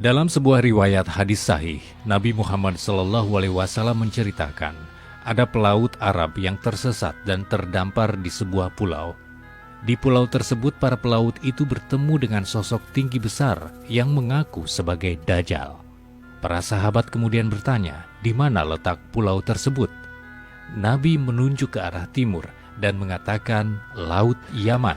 Dalam sebuah riwayat hadis sahih, Nabi Muhammad SAW menceritakan ada pelaut Arab yang tersesat dan terdampar di sebuah pulau. Di pulau tersebut, para pelaut itu bertemu dengan sosok tinggi besar yang mengaku sebagai Dajjal. Para sahabat kemudian bertanya, di mana letak pulau tersebut? Nabi menunjuk ke arah timur dan mengatakan Laut Yaman.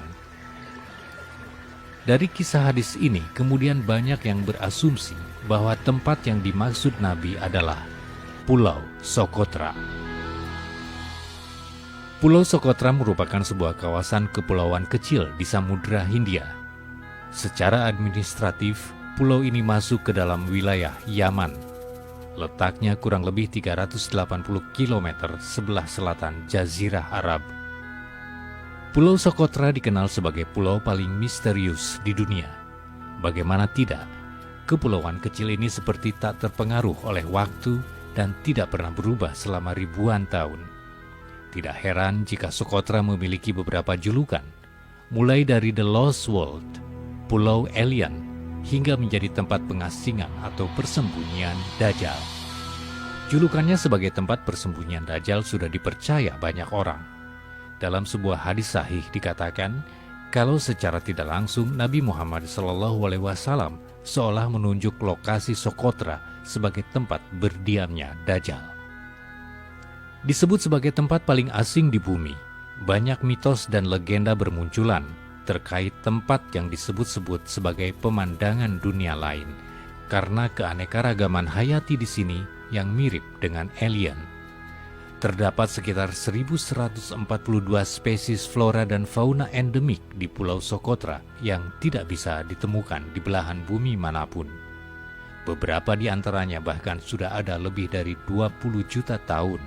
Dari kisah hadis ini, kemudian banyak yang berasumsi bahwa tempat yang dimaksud Nabi adalah Pulau Sokotra. Pulau Sokotra merupakan sebuah kawasan kepulauan kecil di Samudra Hindia. Secara administratif, pulau ini masuk ke dalam wilayah Yaman. Letaknya kurang lebih 380 km sebelah selatan Jazirah Arab. Pulau Sokotra dikenal sebagai pulau paling misterius di dunia. Bagaimana tidak, kepulauan kecil ini seperti tak terpengaruh oleh waktu dan tidak pernah berubah selama ribuan tahun. Tidak heran jika Sokotra memiliki beberapa julukan, mulai dari The Lost World, Pulau Alien, hingga menjadi tempat pengasingan atau persembunyian Dajjal. Julukannya sebagai tempat persembunyian Dajjal sudah dipercaya banyak orang. Dalam sebuah hadis sahih dikatakan, kalau secara tidak langsung Nabi Muhammad SAW seolah menunjuk lokasi Sokotra sebagai tempat berdiamnya Dajjal. Disebut sebagai tempat paling asing di bumi, banyak mitos dan legenda bermunculan terkait tempat yang disebut-sebut sebagai pemandangan dunia lain karena keanekaragaman hayati di sini yang mirip dengan alien. Terdapat sekitar 1.142 spesies flora dan fauna endemik di Pulau Sokotra yang tidak bisa ditemukan di belahan bumi manapun. Beberapa di antaranya bahkan sudah ada lebih dari 20 juta tahun.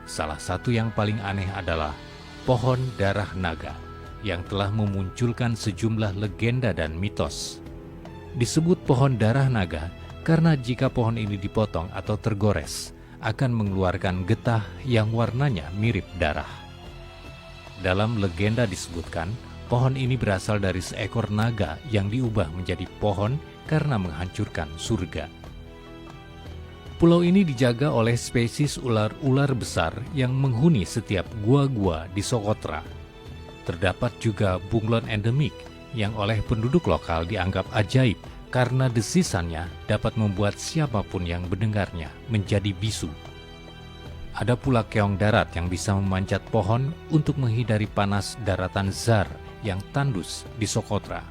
Salah satu yang paling aneh adalah pohon darah naga yang telah memunculkan sejumlah legenda dan mitos. Disebut pohon darah naga karena jika pohon ini dipotong atau tergores, akan mengeluarkan getah yang warnanya mirip darah. Dalam legenda disebutkan, pohon ini berasal dari seekor naga yang diubah menjadi pohon karena menghancurkan surga. Pulau ini dijaga oleh spesies ular-ular besar yang menghuni setiap gua-gua di Sokotra. Terdapat juga bunglon endemik yang oleh penduduk lokal dianggap ajaib karena desisannya dapat membuat siapapun yang mendengarnya menjadi bisu. Ada pula keong darat yang bisa memanjat pohon untuk menghindari panas daratan Zar yang tandus di Sokotra.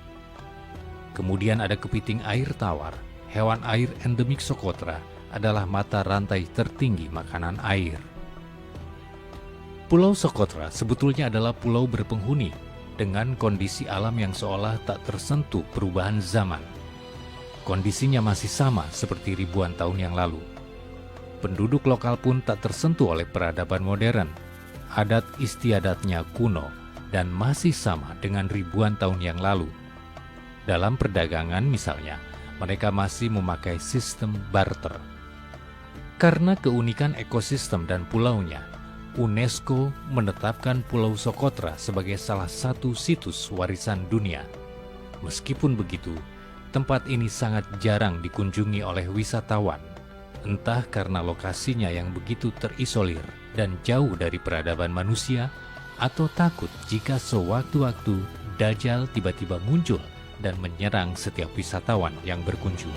Kemudian ada kepiting air tawar, hewan air endemik Sokotra, adalah mata rantai tertinggi makanan air. Pulau Sokotra sebetulnya adalah pulau berpenghuni dengan kondisi alam yang seolah tak tersentuh perubahan zaman. Kondisinya masih sama seperti ribuan tahun yang lalu. Penduduk lokal pun tak tersentuh oleh peradaban modern. Adat istiadatnya kuno dan masih sama dengan ribuan tahun yang lalu. Dalam perdagangan misalnya, mereka masih memakai sistem barter. Karena keunikan ekosistem dan pulaunya, UNESCO menetapkan Pulau Sokotra sebagai salah satu situs warisan dunia. Meskipun begitu, tempat ini sangat jarang dikunjungi oleh wisatawan, entah karena lokasinya yang begitu terisolir dan jauh dari peradaban manusia, atau takut jika sewaktu-waktu Dajjal tiba-tiba muncul dan menyerang setiap wisatawan yang berkunjung.